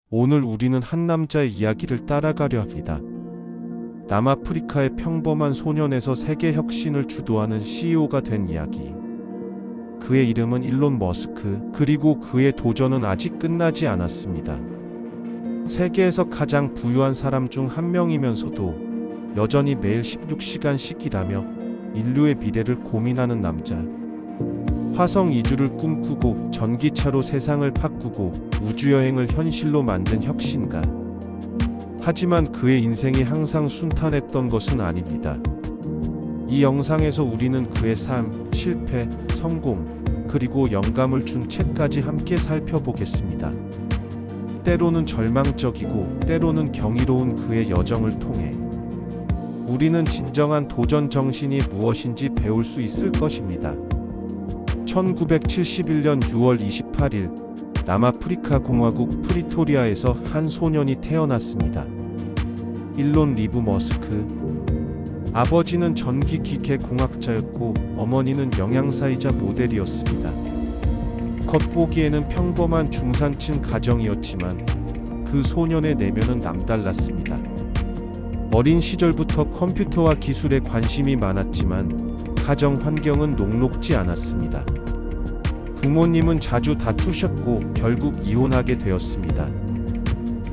오늘 우리는 한 남자의 이야기를 따라가려 합니다. 남아프리카의 평범한 소년에서 세계 혁신을 주도하는 CEO가 된 이야기. 그의 이름은 일론 머스크. 그리고 그의 도전은 아직 끝나지 않았습니다. 세계에서 가장 부유한 사람 중 한 명이면서도 여전히 매일 16시간씩 일하며 인류의 미래를 고민하는 남자. 화성 이주를 꿈꾸고 전기차로 세상을 바꾸고 우주여행을 현실로 만든 혁신가. 하지만 그의 인생이 항상 순탄했던 것은 아닙니다. 이 영상에서 우리는 그의 삶, 실패, 성공, 그리고 영감을 준 책까지 함께 살펴보겠습니다. 때로는 절망적이고 때로는 경이로운 그의 여정을 통해 우리는 진정한 도전 정신이 무엇인지 배울 수 있을 것입니다. 1971년 6월 28일 남아프리카 공화국 프리토리아에서 한 소년이 태어났습니다. 일론 리브 머스크. 아버지는 전기기계 공학자였고 어머니는 영양사이자 모델이었습니다. 겉보기에는 평범한 중산층 가정이었지만 그 소년의 내면은 남달랐습니다. 어린 시절부터 컴퓨터와 기술에 관심이 많았지만 가정 환경은 녹록지 않았습니다. 부모님은 자주 다투셨고 결국 이혼하게 되었습니다.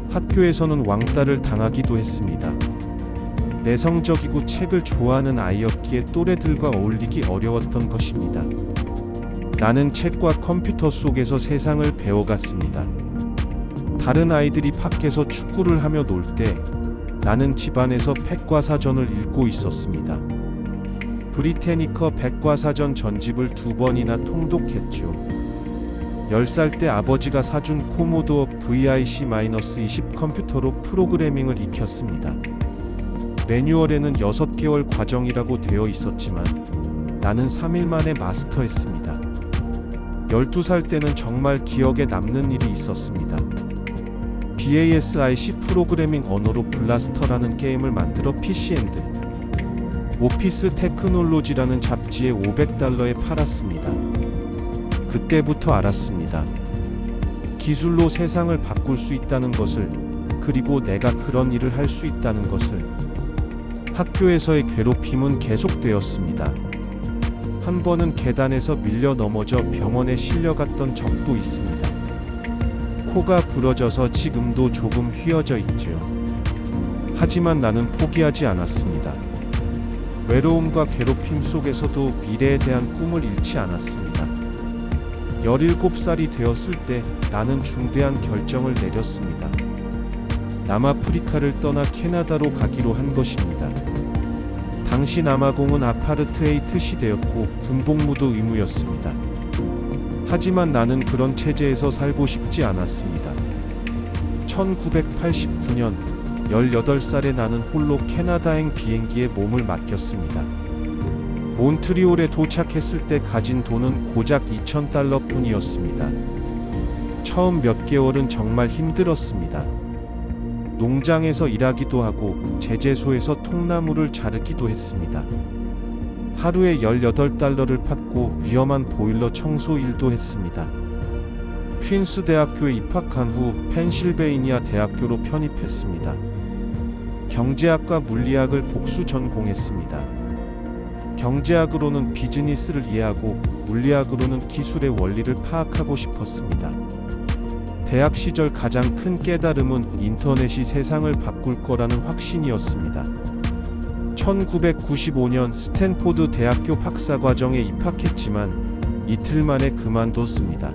학교에서는 왕따를 당하기도 했습니다. 내성적이고 책을 좋아하는 아이였기에 또래들과 어울리기 어려웠던 것입니다. 나는 책과 컴퓨터 속에서 세상을 배워갔습니다. 다른 아이들이 밖에서 축구를 하며 놀 때 나는 집안에서 백과사전을 읽고 있었습니다. 브리테니커 백과사전 전집을 2번이나 통독했죠. 10살 때 아버지가 사준 코모도어 VIC-20 컴퓨터로 프로그래밍을 익혔습니다. 매뉴얼에는 6개월 과정이라고 되어 있었지만 나는 3일 만에 마스터했습니다. 12살 때는 정말 기억에 남는 일이 있었습니다. BASIC 프로그래밍 언어로 블라스터라는 게임을 만들어 PC&드 오피스 테크놀로지라는 잡지에 $500에 팔았습니다. 그때부터 알았습니다. 기술로 세상을 바꿀 수 있다는 것을, 그리고 내가 그런 일을 할 수 있다는 것을. 학교에서의 괴롭힘은 계속되었습니다. 한 번은 계단에서 밀려 넘어져 병원에 실려갔던 적도 있습니다. 코가 부러져서 지금도 조금 휘어져 있죠. 하지만 나는 포기하지 않았습니다. 외로움과 괴롭힘 속에서도 미래에 대한 꿈을 잃지 않았습니다. 17살이 되었을 때 나는 중대한 결정을 내렸습니다. 남아프리카를 떠나 캐나다로 가기로 한 것입니다. 당시 남아공은 아파르트헤이트 시대였고 군복무도 의무였습니다. 하지만 나는 그런 체제에서 살고 싶지 않았습니다. 1989년 18살의 나는 홀로 캐나다행 비행기에 몸을 맡겼습니다. 몬트리올에 도착했을 때 가진 돈은 고작 $2,000 뿐이었습니다. 처음 몇 개월은 정말 힘들었습니다. 농장에서 일하기도 하고 제재소에서 통나무를 자르기도 했습니다. 하루에 $18를 받고 위험한 보일러 청소 일도 했습니다. 퀸스 대학교에 입학한 후 펜실베이니아 대학교로 편입했습니다. 경제학과 물리학을 복수 전공했습니다. 경제학으로는 비즈니스를 이해하고 물리학으로는 기술의 원리를 파악하고 싶었습니다. 대학 시절 가장 큰 깨달음은 인터넷이 세상을 바꿀 거라는 확신이었습니다. 1995년 스탠포드 대학교 박사과정에 입학했지만 이틀 만에 그만뒀습니다.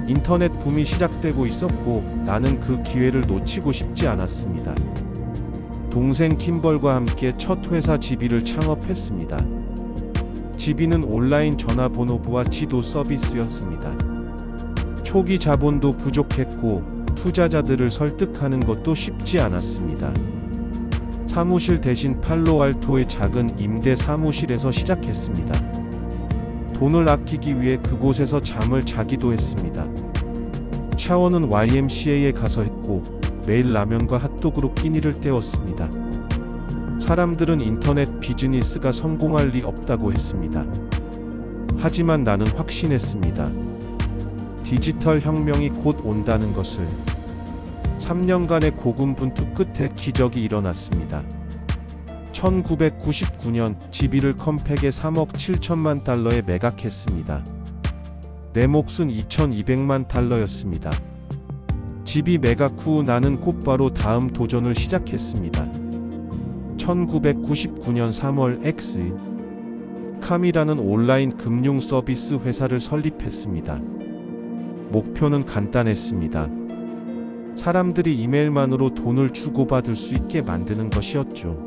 인터넷 붐이 시작되고 있었고 나는 그 기회를 놓치고 싶지 않았습니다. 동생 킴벌과 함께 첫 회사 지비를 창업했습니다. 지비는 온라인 전화번호부와 지도 서비스였습니다. 초기 자본도 부족했고 투자자들을 설득하는 것도 쉽지 않았습니다. 사무실 대신 팔로알토의 작은 임대 사무실에서 시작했습니다. 돈을 아끼기 위해 그곳에서 잠을 자기도 했습니다. 샤워는 YMCA에 가서 했고 매일 라면과 핫도그로 끼니를 때웠습니다. 사람들은 인터넷 비즈니스가 성공할 리 없다고 했습니다. 하지만 나는 확신했습니다. 디지털 혁명이 곧 온다는 것을. 3년간의 고군분투 끝에 기적이 일어났습니다. 1999년 지비를 컴팩에 3억 7천만 달러에 매각했습니다. 내 몫은 2,200만 달러였습니다. 지비 매각 후 나는 곧바로 다음 도전을 시작했습니다. 1999년 3월 캄이라는 온라인 금융 서비스 회사를 설립했습니다. 목표는 간단했습니다. 사람들이 이메일만으로 돈을 주고받을 수 있게 만드는 것이었죠.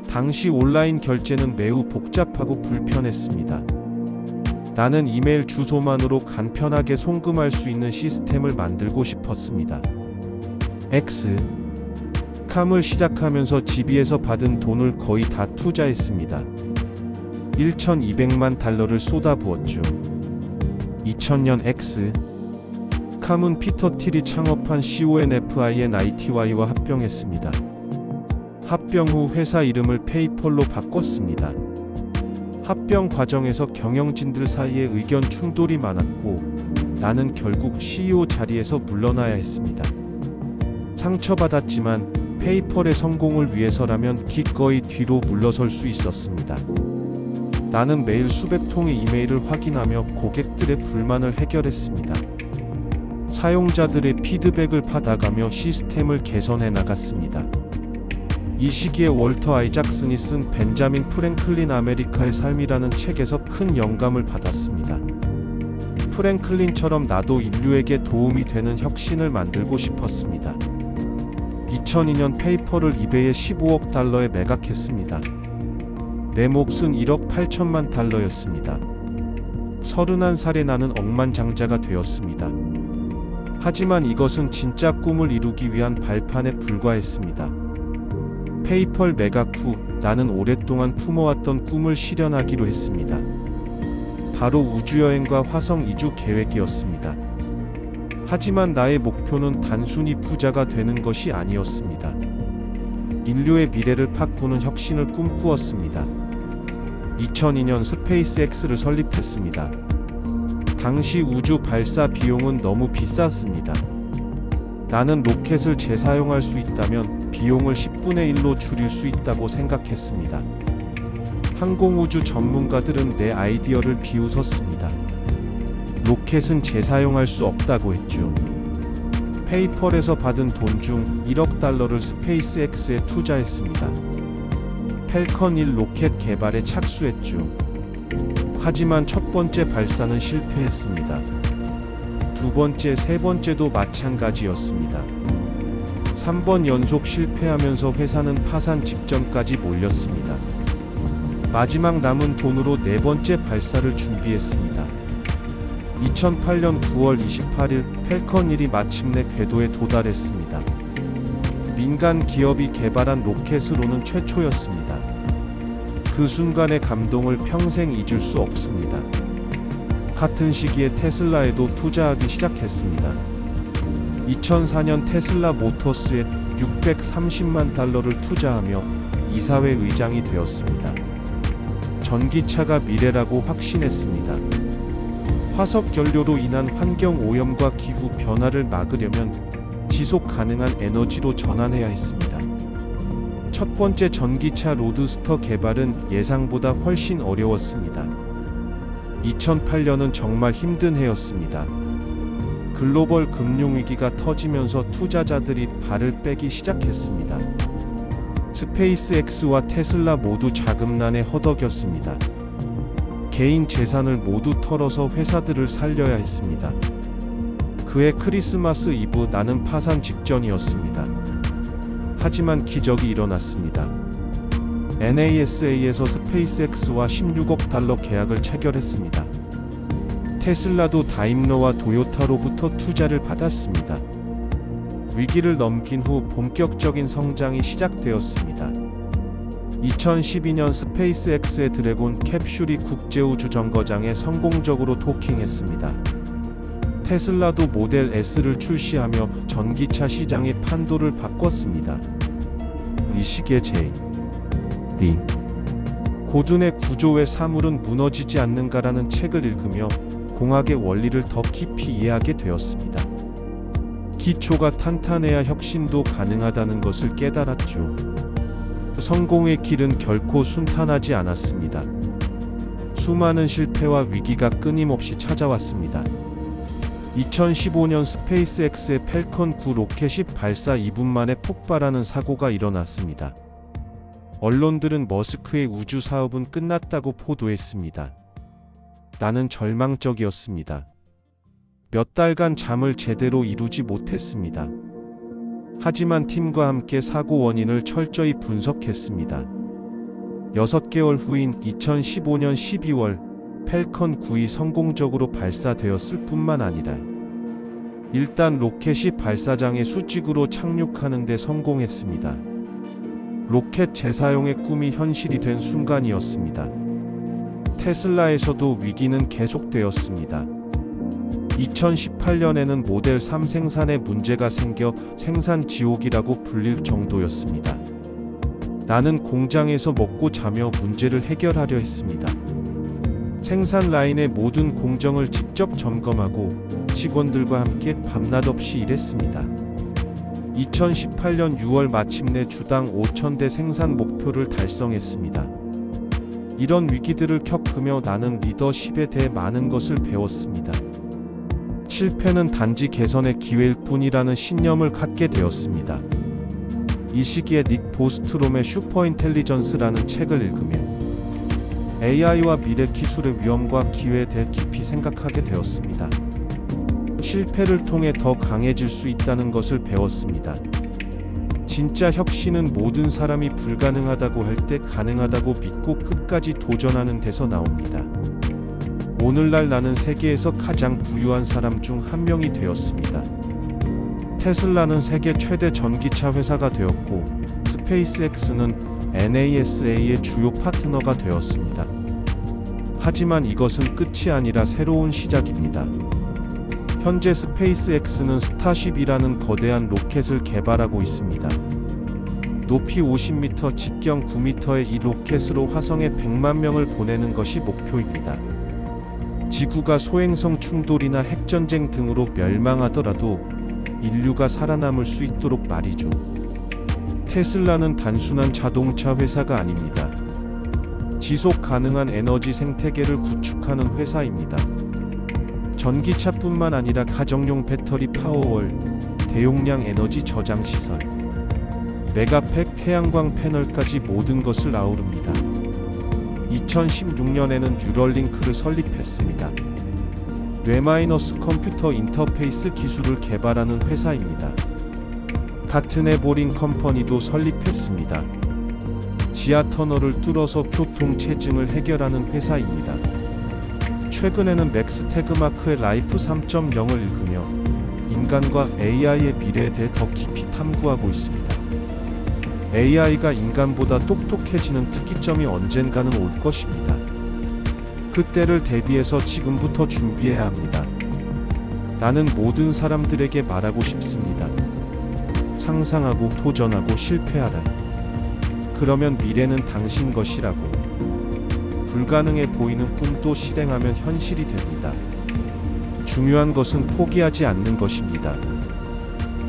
당시 온라인 결제는 매우 복잡하고 불편했습니다. 나는 이메일 주소만으로 간편하게 송금할 수 있는 시스템을 만들고 싶었습니다. 캄을 시작하면서 지비에서 받은 돈을 거의 다 투자했습니다. 1,200만 달러를 쏟아부었죠. 2000년 캄은 피터 틸이 창업한 CONFINITY와 합병했습니다. 합병 후 회사 이름을 페이펄로 바꿨습니다. 합병 과정에서 경영진들 사이에 의견 충돌이 많았고 나는 결국 CEO 자리에서 물러나야 했습니다. 상처받았지만 페이펄의 성공을 위해서라면 기꺼이 뒤로 물러설 수 있었습니다. 나는 매일 수백 통의 이메일을 확인하며 고객들의 불만을 해결했습니다. 사용자들의 피드백을 받아가며 시스템을 개선해 나갔습니다. 이 시기에 월터 아이작슨이 쓴 벤자민 프랭클린 아메리카의 삶이라는 책에서 큰 영감을 받았습니다. 프랭클린처럼 나도 인류에게 도움이 되는 혁신을 만들고 싶었습니다. 2002년 페이펄을 이베이에 15억 달러에 매각했습니다. 내 몫은 1억 8천만 달러였습니다. 31살에 나는 억만장자가 되었습니다. 하지만 이것은 진짜 꿈을 이루기 위한 발판에 불과했습니다. 페이펄 매각 후 나는 오랫동안 품어왔던 꿈을 실현하기로 했습니다. 바로 우주여행과 화성 이주 계획이었습니다. 하지만 나의 목표는 단순히 부자가 되는 것이 아니었습니다. 인류의 미래를 바꾸는 혁신을 꿈꾸었습니다. 2002년 스페이스X를 설립했습니다. 당시 우주 발사 비용은 너무 비쌌습니다. 나는 로켓을 재사용할 수 있다면 비용을 10분의 1로 줄일 수 있다고 생각했습니다. 항공우주 전문가들은 내 아이디어를 비웃었습니다. 로켓은 재사용할 수 없다고 했죠. 페이펄에서 받은 돈 중 1억 달러를 스페이스X에 투자했습니다. 펠컨 1 로켓 개발에 착수했죠. 하지만 첫 번째 발사는 실패했습니다. 두 번째, 세 번째도 마찬가지였습니다. 3번 연속 실패하면서 회사는 파산 직전까지 몰렸습니다. 마지막 남은 돈으로 네 번째 발사를 준비했습니다. 2008년 9월 28일 펠컨 1이 마침내 궤도에 도달했습니다. 민간 기업이 개발한 로켓으로는 최초였습니다. 그 순간의 감동을 평생 잊을 수 없습니다. 같은 시기에 테슬라에도 투자하기 시작했습니다. 2004년 테슬라 모터스에 630만 달러를 투자하며 이사회 의장이 되었습니다. 전기차가 미래라고 확신했습니다. 화석 연료로 인한 환경 오염과 기후 변화를 막으려면 지속 가능한 에너지로 전환해야 했습니다. 첫 번째 전기차 로드스터 개발은 예상보다 훨씬 어려웠습니다. 2008년은 정말 힘든 해였습니다. 글로벌 금융위기가 터지면서 투자자들이 발을 빼기 시작했습니다. 스페이스X와 테슬라 모두 자금난에 허덕였습니다. 개인 재산을 모두 털어서 회사들을 살려야 했습니다. 그해 크리스마스 이브 나는 파산 직전이었습니다. 하지만 기적이 일어났습니다. NASA에서 스페이스X와 16억 달러 계약을 체결했습니다. 테슬라도 다임러와 도요타로부터 투자를 받았습니다. 위기를 넘긴 후 본격적인 성장이 시작되었습니다. 2012년 스페이스X의 드래곤 캡슐이 국제우주정거장에 성공적으로 도킹했습니다. 테슬라도 모델 S를 출시하며 전기차 시장의 판도를 바꿨습니다. 이 시기에 리 고든의 구조의 사물은 무너지지 않는가라는 책을 읽으며 공학의 원리를 더 깊이 이해하게 되었습니다. 기초가 탄탄해야 혁신도 가능하다는 것을 깨달았죠. 성공의 길은 결코 순탄하지 않았습니다. 수많은 실패와 위기가 끊임없이 찾아왔습니다. 2015년 스페이스X의 팰컨 9 로켓이 발사 2분 만에 폭발하는 사고가 일어났습니다. 언론들은 머스크의 우주 사업은 끝났다고 보도했습니다. 나는 절망적이었습니다. 몇 달간 잠을 제대로 이루지 못했습니다. 하지만 팀과 함께 사고 원인을 철저히 분석했습니다. 6개월 후인 2015년 12월 팰컨 9이 성공적으로 발사되었을 뿐만 아니라 일단 로켓이 발사장에 수직으로 착륙하는 데 성공했습니다. 로켓 재사용의 꿈이 현실이 된 순간이었습니다. 테슬라에서도 위기는 계속되었습니다. 2018년에는 모델 3 생산에 문제가 생겨 생산 지옥이라고 불릴 정도였습니다. 나는 공장에서 먹고 자며 문제를 해결하려 했습니다. 생산 라인의 모든 공정을 직접 점검하고 직원들과 함께 밤낮 없이 일했습니다. 2018년 6월 마침내 주당 5,000대 생산 목표를 달성했습니다. 이런 위기들을 겪으며 나는 리더십에 대해 많은 것을 배웠습니다. 실패는 단지 개선의 기회일 뿐이라는 신념을 갖게 되었습니다. 이 시기에 닉 보스트롬의 슈퍼인텔리전스라는 책을 읽으며 AI와 미래 기술의 위험과 기회에 대해 깊이 생각하게 되었습니다. 실패를 통해 더 강해질 수 있다는 것을 배웠습니다. 진짜 혁신은 모든 사람이 불가능하다고 할 때 가능하다고 믿고 끝까지 도전하는 데서 나옵니다. 오늘날 나는 세계에서 가장 부유한 사람 중 한 명이 되었습니다. 테슬라는 세계 최대 전기차 회사가 되었고 스페이스X는 NASA의 주요 파트너가 되었습니다. 하지만 이것은 끝이 아니라 새로운 시작입니다. 현재 스페이스X는 스타쉽이라는 거대한 로켓을 개발하고 있습니다. 높이 50m, 직경 9m의 이 로켓으로 화성에 100만 명을 보내는 것이 목표입니다. 지구가 소행성 충돌이나 핵전쟁 등으로 멸망하더라도 인류가 살아남을 수 있도록 말이죠. 테슬라는 단순한 자동차 회사가 아닙니다. 지속 가능한 에너지 생태계를 구축하는 회사입니다. 전기차뿐만 아니라 가정용 배터리 파워월, 대용량 에너지 저장 시설, 메가팩 태양광 패널까지 모든 것을 아우릅니다. 2016년에는 뉴럴링크를 설립했습니다. 뇌- 컴퓨터 인터페이스 기술을 개발하는 회사입니다. 같은 에보링 컴퍼니도 설립했습니다. 지하 터널을 뚫어서 교통 체증을 해결하는 회사입니다. 최근에는 맥스 태그마크의 라이프 3.0을 읽으며 인간과 AI의 미래에 대해 더 깊이 탐구하고 있습니다. AI가 인간보다 똑똑해지는 특이점이 언젠가는 올 것입니다. 그때를 대비해서 지금부터 준비해야 합니다. 나는 모든 사람들에게 말하고 싶습니다. 상상하고 도전하고 실패하라. 그러면 미래는 당신 것이라고. 불가능해 보이는 꿈도 실행하면 현실이 됩니다. 중요한 것은 포기하지 않는 것입니다.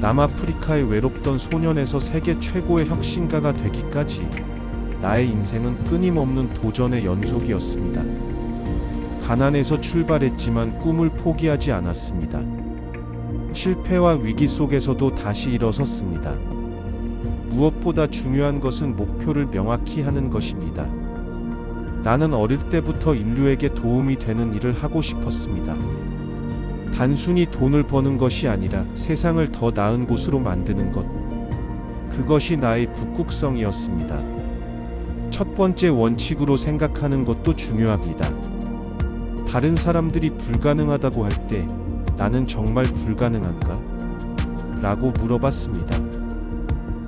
남아프리카의 외롭던 소년에서 세계 최고의 혁신가가 되기까지 나의 인생은 끊임없는 도전의 연속이었습니다. 가난에서 출발했지만 꿈을 포기하지 않았습니다. 실패와 위기 속에서도 다시 일어섰습니다. 무엇보다 중요한 것은 목표를 명확히 하는 것입니다. 나는 어릴 때부터 인류에게 도움이 되는 일을 하고 싶었습니다. 단순히 돈을 버는 것이 아니라 세상을 더 나은 곳으로 만드는 것. 그것이 나의 북극성이었습니다. 첫 번째 원칙으로 생각하는 것도 중요합니다. 다른 사람들이 불가능하다고 할 때 나는 정말 불가능한가? 라고 물어봤습니다.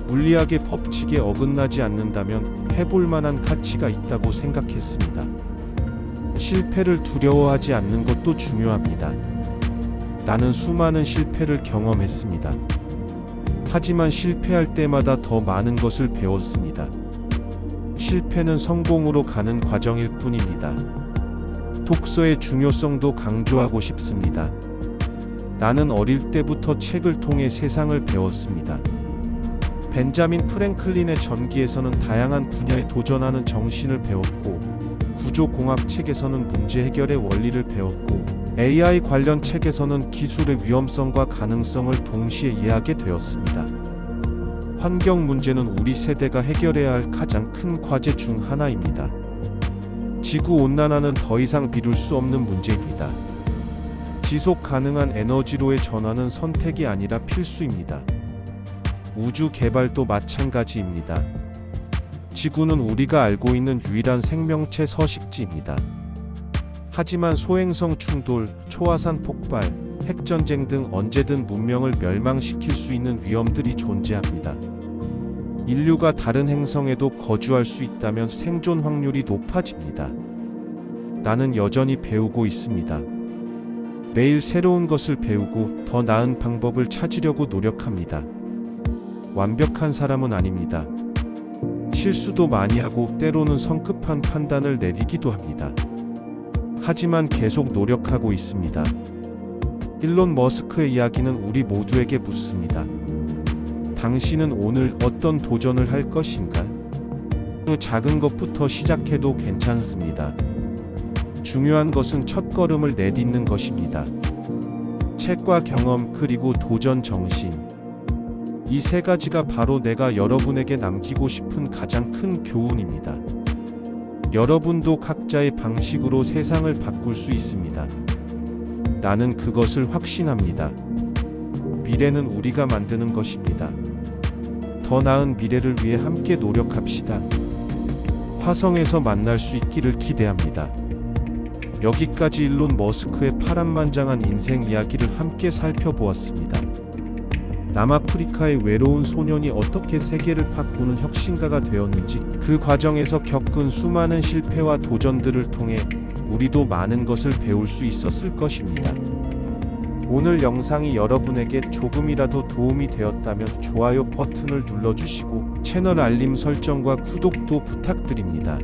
물리학의 법칙에 어긋나지 않는다면 해볼 만한 가치가 있다고 생각했습니다. 실패를 두려워하지 않는 것도 중요합니다. 나는 수많은 실패를 경험했습니다. 하지만 실패할 때마다 더 많은 것을 배웠습니다. 실패는 성공으로 가는 과정일 뿐입니다. 독서의 중요성도 강조하고 싶습니다. 나는 어릴 때부터 책을 통해 세상을 배웠습니다. 벤자민 프랭클린의 전기에서는 다양한 분야에 도전하는 정신을 배웠고, 구조공학 책에서는 문제 해결의 원리를 배웠고, AI 관련 책에서는 기술의 위험성과 가능성을 동시에 이해하게 되었습니다. 환경 문제는 우리 세대가 해결해야 할 가장 큰 과제 중 하나입니다. 지구 온난화는 더 이상 미룰 수 없는 문제입니다. 지속 가능한 에너지로의 전환은 선택이 아니라 필수입니다. 우주 개발도 마찬가지입니다. 지구는 우리가 알고 있는 유일한 생명체 서식지입니다. 하지만 소행성 충돌, 초화산 폭발, 핵전쟁 등 언제든 문명을 멸망시킬 수 있는 위험들이 존재합니다. 인류가 다른 행성에도 거주할 수 있다면 생존 확률이 높아집니다. 나는 여전히 배우고 있습니다. 매일 새로운 것을 배우고 더 나은 방법을 찾으려고 노력합니다. 완벽한 사람은 아닙니다. 실수도 많이 하고 때로는 성급한 판단을 내리기도 합니다. 하지만 계속 노력하고 있습니다. 일론 머스크의 이야기는 우리 모두에게 묻습니다. 당신은 오늘 어떤 도전을 할 것인가? 작은 것부터 시작해도 괜찮습니다. 중요한 것은 첫걸음을 내딛는 것입니다. 책과 경험 그리고 도전 정신. 이 세 가지가 바로 내가 여러분에게 남기고 싶은 가장 큰 교훈입니다. 여러분도 각자의 방식으로 세상을 바꿀 수 있습니다. 나는 그것을 확신합니다. 미래는 우리가 만드는 것입니다. 더 나은 미래를 위해 함께 노력합시다. 화성에서 만날 수 있기를 기대합니다. 여기까지 일론 머스크의 파란만장한 인생 이야기를 함께 살펴보았습니다. 남아프리카의 외로운 소년이 어떻게 세계를 바꾸는 혁신가가 되었는지, 그 과정에서 겪은 수많은 실패와 도전들을 통해 우리도 많은 것을 배울 수 있었을 것입니다. 오늘 영상이 여러분에게 조금이라도 도움이 되었다면 좋아요 버튼을 눌러주시고 채널 알림 설정과 구독도 부탁드립니다.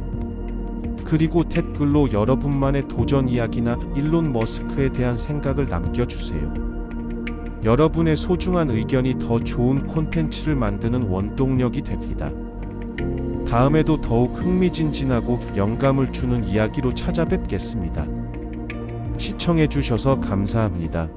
그리고 댓글로 여러분만의 도전 이야기나 일론 머스크에 대한 생각을 남겨주세요. 여러분의 소중한 의견이 더 좋은 콘텐츠를 만드는 원동력이 됩니다. 다음에도 더욱 흥미진진하고 영감을 주는 이야기로 찾아뵙겠습니다. 시청해주셔서 감사합니다.